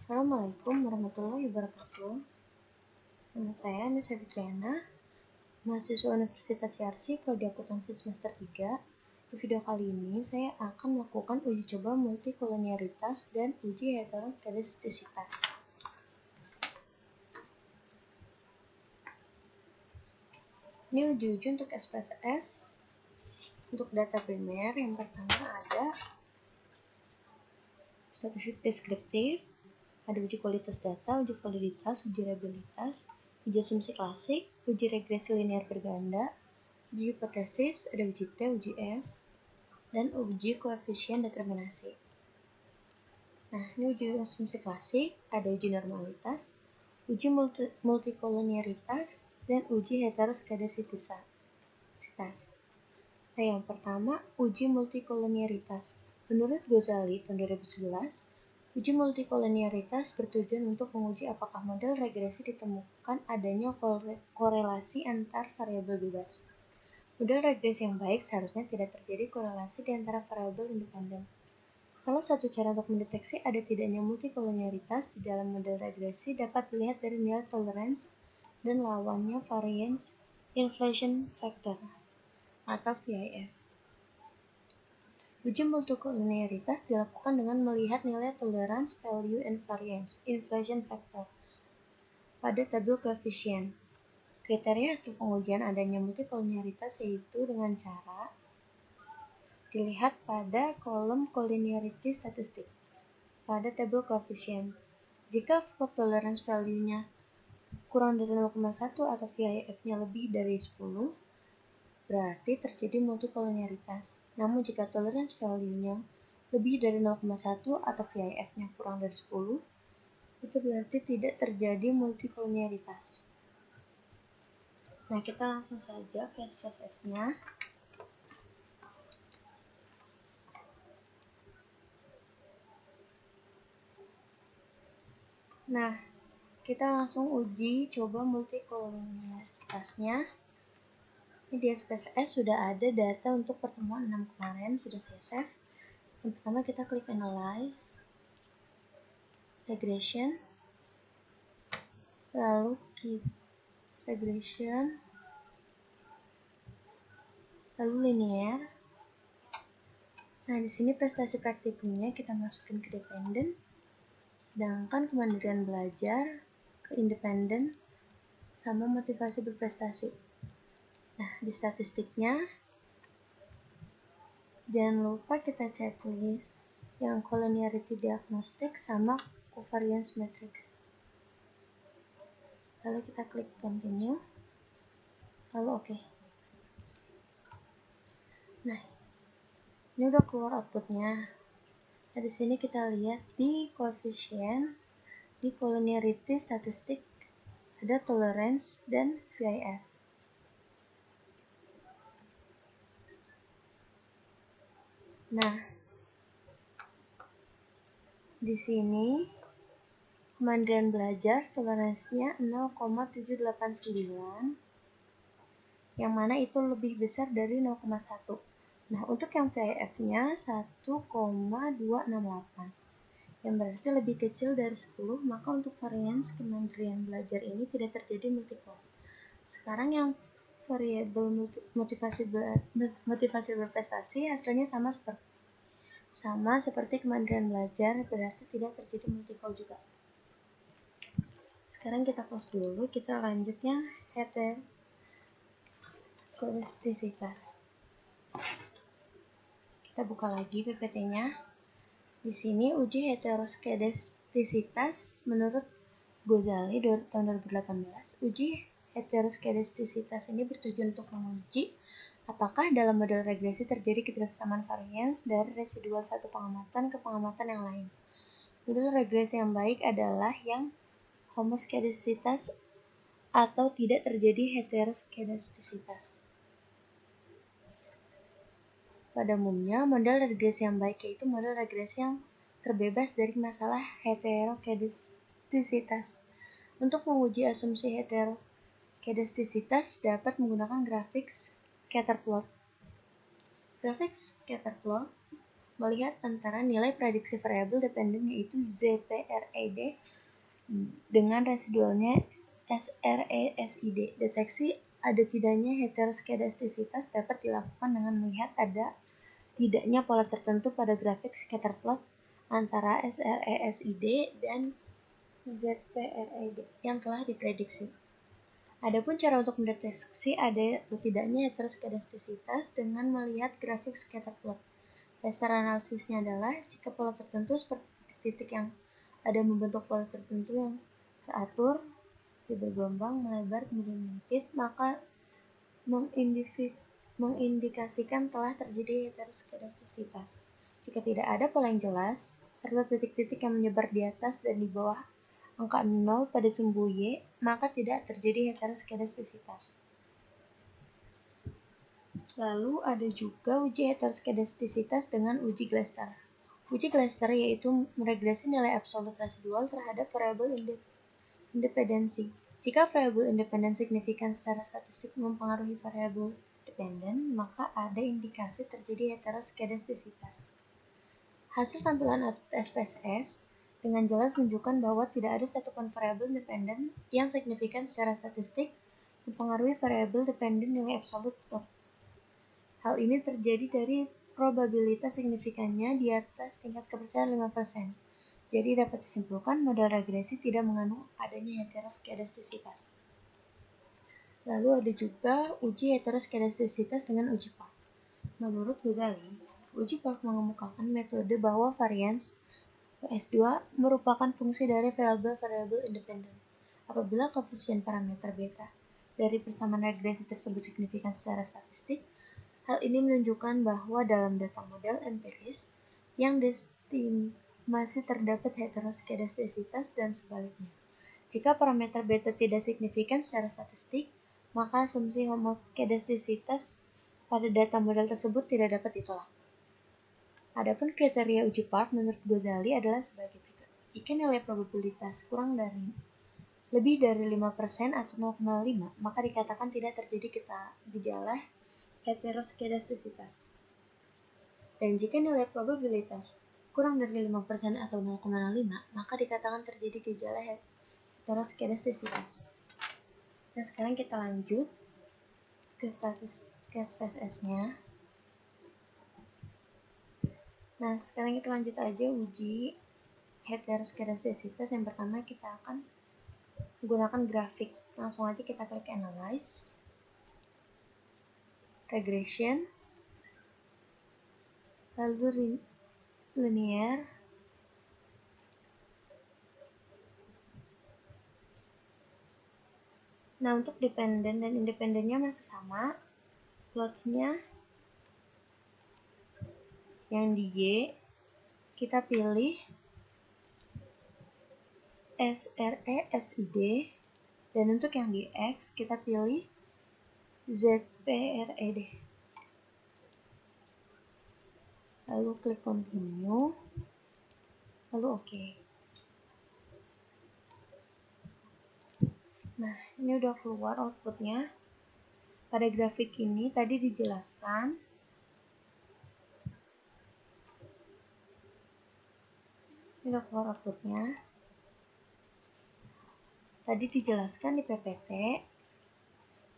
Assalamualaikum warahmatullahi wabarakatuh. Nama saya Nisa Fitriana, mahasiswa Universitas Yarsi, Prodi Akuntansi semester 3. Di video kali ini, saya akan melakukan uji coba multikolonialitas dan uji heterokedastisitas. Ini uji-uji untuk SPSS. Untuk data primer, yang pertama ada statistik deskriptif, ada uji kualitas data, uji validitas, uji reliabilitas, uji asumsi klasik, uji regresi linear berganda, uji hipotesis, ada uji T, uji F, dan uji koefisien determinasi. Nah, ini uji asumsi klasik, ada uji normalitas, uji multikolonialitas, dan uji heteroskedastisitas. Nah, yang pertama, uji multikolonialitas. Menurut Ghazali tahun 2011, uji multikolonialitas bertujuan untuk menguji apakah model regresi ditemukan adanya korelasi antar variabel bebas. Model regresi yang baik seharusnya tidak terjadi korelasi di antara variabel independen. Salah satu cara untuk mendeteksi ada tidaknya multikolonialitas di dalam model regresi dapat dilihat dari nilai tolerance dan lawannya variance inflation factor atau VIF. Uji multikolonialitas dilakukan dengan melihat nilai tolerance, value, and variance inflation factor pada tabel koefisien. Kriteria hasil pengujian adanya multikolonialitas yaitu dengan cara dilihat pada kolom collinearity statistik pada tabel koefisien. Jika fault tolerance value-nya kurang dari 0,1 atau VIF-nya lebih dari 10, berarti terjadi multikolonialitas. Namun jika tolerance value-nya lebih dari 0,1 atau VIF-nya kurang dari 10, itu berarti tidak terjadi multikolonialitas. Nah, kita langsung saja ke SPSS-nya. Nah, kita langsung uji coba multikolonialitasnya. Ini di SPSS sudah ada data untuk pertemuan 6 kemarin, sudah saya save. Yang pertama kita klik Analyze, Regression, lalu Regression, lalu Linear. Nah, di sini prestasi praktikumnya kita masukin ke dependent, sedangkan kemandirian belajar ke independen, sama motivasi berprestasi. Nah, di statistiknya jangan lupa kita checklist yang collinearity diagnostic sama covariance matrix. Lalu kita klik continue, lalu oke. Nah, ini udah keluar outputnya. Nah, di sini kita lihat di koefisien, di collinearity statistik ada tolerance dan VIF. Nah, di sini kemandirian belajar toleransinya 0,789, yang mana itu lebih besar dari 0,1. Nah, untuk yang VIF-nya 1,268, yang berarti lebih kecil dari 10, maka untuk varians kemandirian belajar ini tidak terjadi multiple. Sekarang yang variabel motivasi berprestasi hasilnya sama seperti kemandirian belajar, berarti tidak terjadi multiple juga. Sekarang kita close dulu, kita lanjutnya heterokedastisitas. Kita buka lagi PPT-nya. Di sini uji heteroskedastisitas menurut Ghazali tahun 2018. Uji heteroskedastisitas ini bertujuan untuk menguji apakah dalam model regresi terjadi ketidaksamaan varians dari residual satu pengamatan ke pengamatan yang lain. Model regresi yang baik adalah yang homoskedastisitas atau tidak terjadi heteroskedastisitas. Pada umumnya, model regresi yang baik yaitu model regresi yang terbebas dari masalah heterokedastisitas. Untuk menguji asumsi heterokedastisitas dapat menggunakan grafik scatter plot. Grafik scatter plot melihat antara nilai prediksi variabel dependen yaitu ZPRED dengan residualnya SRESID. Deteksi ada tidaknya heteroskedastisitas dapat dilakukan dengan melihat ada tidaknya pola tertentu pada grafik scatter plot antara SRESID dan ZPRED yang telah diprediksi. Adapun cara untuk mendeteksi ada atau tidaknya heteroskedastisitas dengan melihat grafik scatter plot. Dasar analisisnya adalah jika pola tertentu seperti titik-titik yang ada membentuk pola tertentu yang teratur, bergelombang, melebar, kemudian menyempit, maka mengindikasikan telah terjadi heteroskedastisitas. Jika tidak ada pola yang jelas, serta titik-titik yang menyebar di atas dan di bawah angka 0 pada sumbu Y, maka tidak terjadi heteroskedastisitas. Lalu ada juga uji heteroskedastisitas dengan uji Glester. Uji Glester yaitu meregresi nilai absolut residual terhadap variabel independensi. Jika variabel independen signifikan secara statistik mempengaruhi variabel dependen, maka ada indikasi terjadi heteroskedastisitas. Hasil tampilan output SPSS dengan jelas menunjukkan bahwa tidak ada satupun variabel independen yang signifikan secara statistik mempengaruhi variabel dependen nilai absolut plot. Hal ini terjadi dari probabilitas signifikannya di atas tingkat kepercayaan 5%. Jadi dapat disimpulkan model regresi tidak mengandung adanya heteroskedastisitas. Lalu ada juga uji heteroskedastisitas dengan uji Park. Menurut Ghazali, uji Park mengemukakan metode bahwa varians S2 merupakan fungsi dari variabel independen. Apabila koefisien parameter beta dari persamaan regresi tersebut signifikan secara statistik, hal ini menunjukkan bahwa dalam data model empiris yang diestimasi terdapat heteroskedastisitas dan sebaliknya. Jika parameter beta tidak signifikan secara statistik, maka asumsi homoskedastisitas pada data model tersebut tidak dapat ditolak. Adapun kriteria uji Park menurut Ghazali adalah sebagai berikut. Jika nilai probabilitas lebih dari 5% atau 0,5, maka dikatakan tidak terjadi gejala heteroskedastisitas. Dan jika nilai probabilitas kurang dari 5% atau 0,5, maka dikatakan terjadi gejala heteroskedastisitas. Nah, sekarang kita lanjut ke SPSS-nya. Nah, sekarang kita lanjut aja uji heteroskedastisitas. Yang pertama kita akan menggunakan grafik. Langsung aja kita klik Analyze, Regression, lalu Linear, nah untuk dependen dan independennya masih sama. Plots-nya yang di Y kita pilih SRESID, dan untuk yang di X kita pilih ZPRED. Lalu klik Continue, lalu OK. Nah, ini udah keluar outputnya. Pada grafik ini tadi dijelaskan ini udah keluar outputnya. Tadi dijelaskan di PPT,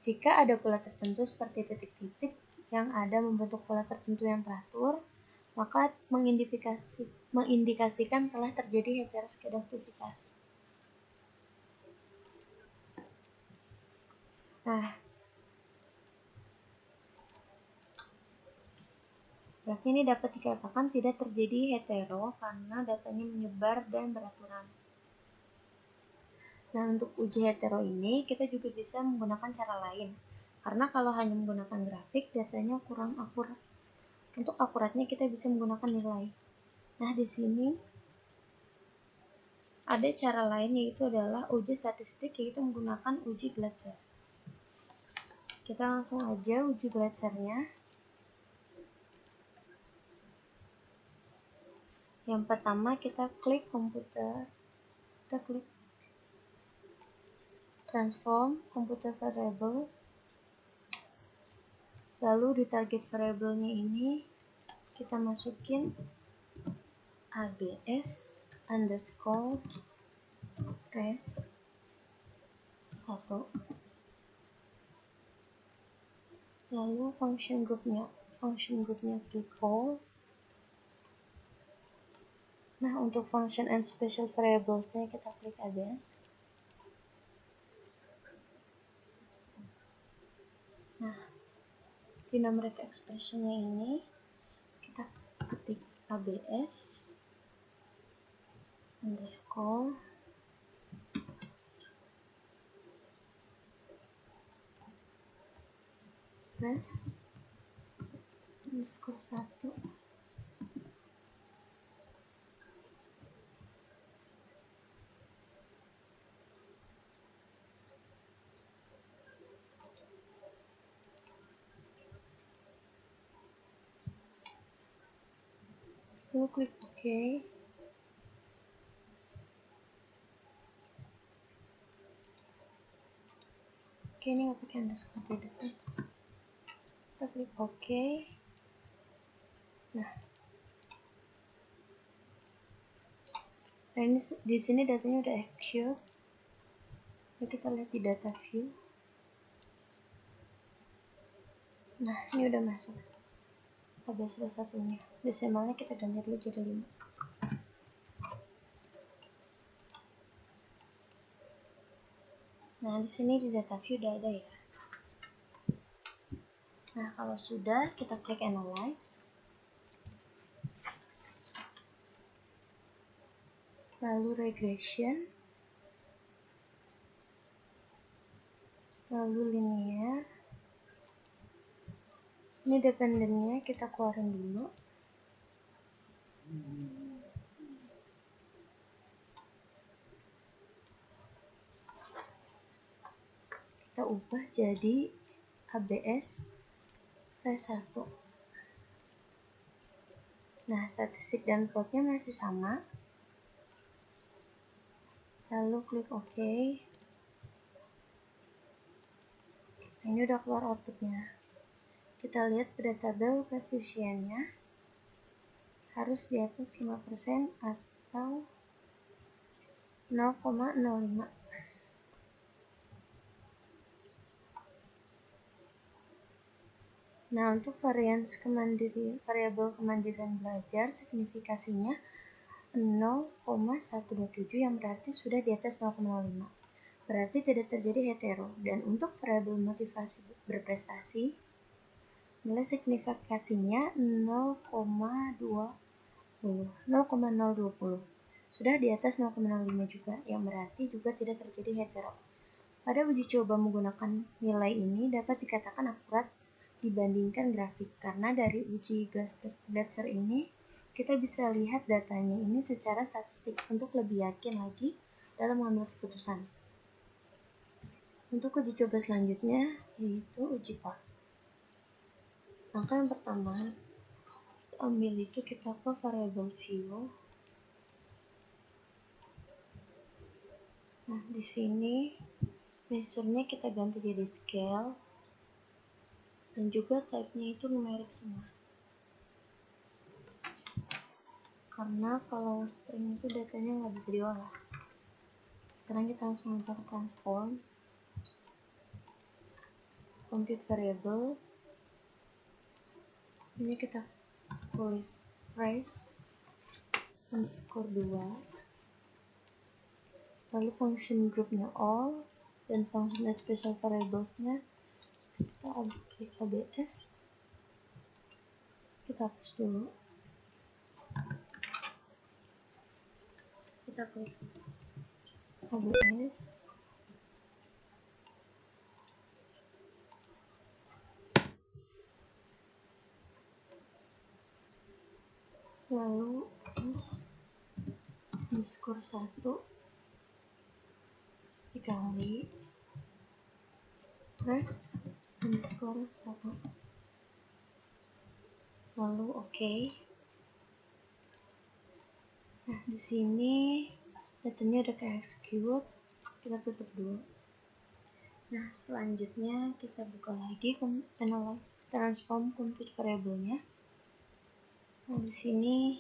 jika ada pola tertentu seperti titik-titik yang ada membentuk pola tertentu yang teratur, maka mengindikasikan telah terjadi heteroskedastisitas. Nah, berarti ini dapat dikatakan tidak terjadi hetero karena datanya menyebar dan beraturan. Nah, untuk uji hetero ini kita juga bisa menggunakan cara lain. Karena kalau hanya menggunakan grafik, datanya kurang akurat. Untuk akuratnya kita bisa menggunakan nilai. Nah, di sini ada cara lain, yaitu adalah uji statistik, yaitu menggunakan uji Glatzer. Kita langsung aja uji Glatzernya. Yang pertama kita klik komputer, kita klik transform computer variable, lalu di target variabelnya ini kita masukin abs underscore res 1, lalu function groupnya click all. Nah, untuk function and special variablesnya kita klik abs. Nah, di numeric expressionnya ini kita ketik abs underscore res underscore 1. Lalu klik OK. Oke, ini nggak pakai underscore di depan. Kita klik OK. Nah, ini di sini datanya udah execute. Lalu kita lihat di data view. Nah, ini udah masuk abs satunya. Desimalnya kita ganti dulu jadi 5. Nah, di sini di data view udah ada ya. Nah, kalau sudah, kita klik analyze. Lalu regression. Lalu linear. Ini dependennya kita keluarin dulu. Kita ubah jadi abs res 1. Nah, statistik dan plotnya masih sama. Lalu klik OK. Nah, ini udah keluar outputnya. Kita lihat pada tabel koefisiennya harus di atas 5% atau 0,05. Nah, untuk variabel kemandirian belajar signifikasinya 0,127 yang berarti sudah di atas 0,05. Berarti tidak terjadi hetero. Dan untuk variabel motivasi berprestasi, nilai signifikasinya 0,020. Sudah di atas 0,05 juga, yang berarti juga tidak terjadi hetero. Pada uji coba menggunakan nilai ini dapat dikatakan akurat dibandingkan grafik, karena dari uji Glatzer ini kita bisa lihat datanya ini secara statistik untuk lebih yakin lagi dalam mengambil keputusan. Untuk uji coba selanjutnya yaitu uji PAR. Langkah yang pertama, ambil itu kita ke variable view. Nah, di sini measure-nya kita ganti jadi scale. Dan juga type-nya itu numerik semua. Karena kalau string itu datanya nggak bisa diolah. Sekarang kita langsung aja ke transform. Compute variable. Ini kita tulis price underscore 2. Lalu function groupnya all. Dan function special variablesnya kita klik abs. Kita hapus dulu. Kita klik abs. Lalu underscore 1 dikali res underscore 1. Lalu OK. Nah, di sini datanya udah ke execute. Kita tutup dulu. Nah, selanjutnya kita buka lagi analyze transform compute variable-nya. Nah, di sini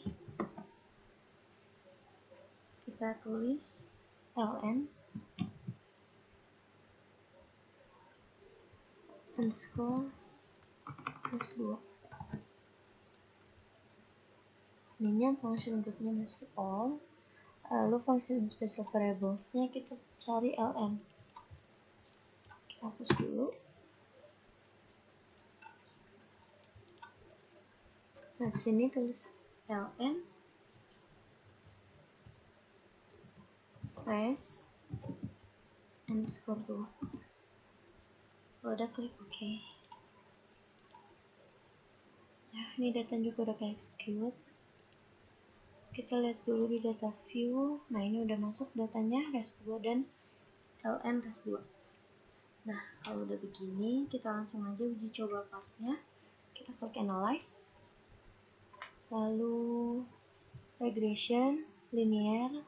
kita tulis ln underscore plus 2. Ininya function groupnya masih all, lalu function special variablesnya kita cari ln. Kita hapus dulu. Nah, sini tulis ln res underscore 2. Udah klik OK. Nah, ini datanya juga udah ke execute. Kita lihat dulu di data view. Nah, ini udah masuk datanya res2 dan ln res2. Nah, kalau udah begini, kita langsung aja uji coba partnya. Kita klik analyze, lalu regression, linear.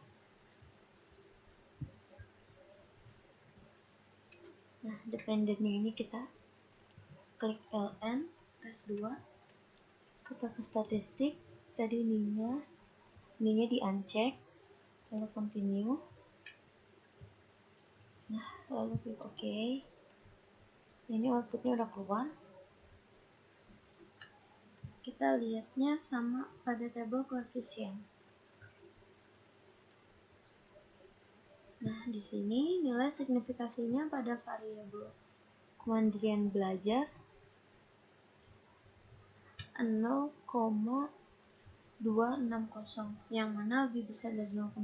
Nah, dependentnya ini kita klik ln res2, kita ke statistik, tadi ininya di uncheck, lalu continue. Nah, lalu klik OK. Ini outputnya udah keluar. Kita lihatnya sama pada tabel koefisien. Nah, di sini nilai signifikasinya pada variabel kemandirian belajar 0,260, yang mana lebih besar dari 0,5,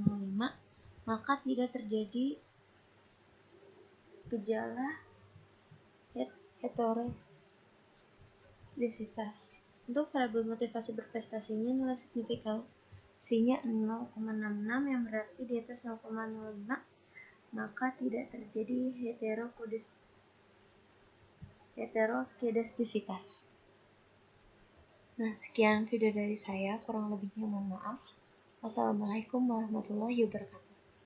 maka tidak terjadi gejala heterodisitas. Untuk variabel motivasi berprestasinya nilai signifikasinya 0,66, yang berarti di atas 0,05, maka tidak terjadi heterokedastisitas. Nah, sekian video dari saya, kurang lebihnya mohon maaf. Wassalamualaikum warahmatullahi wabarakatuh.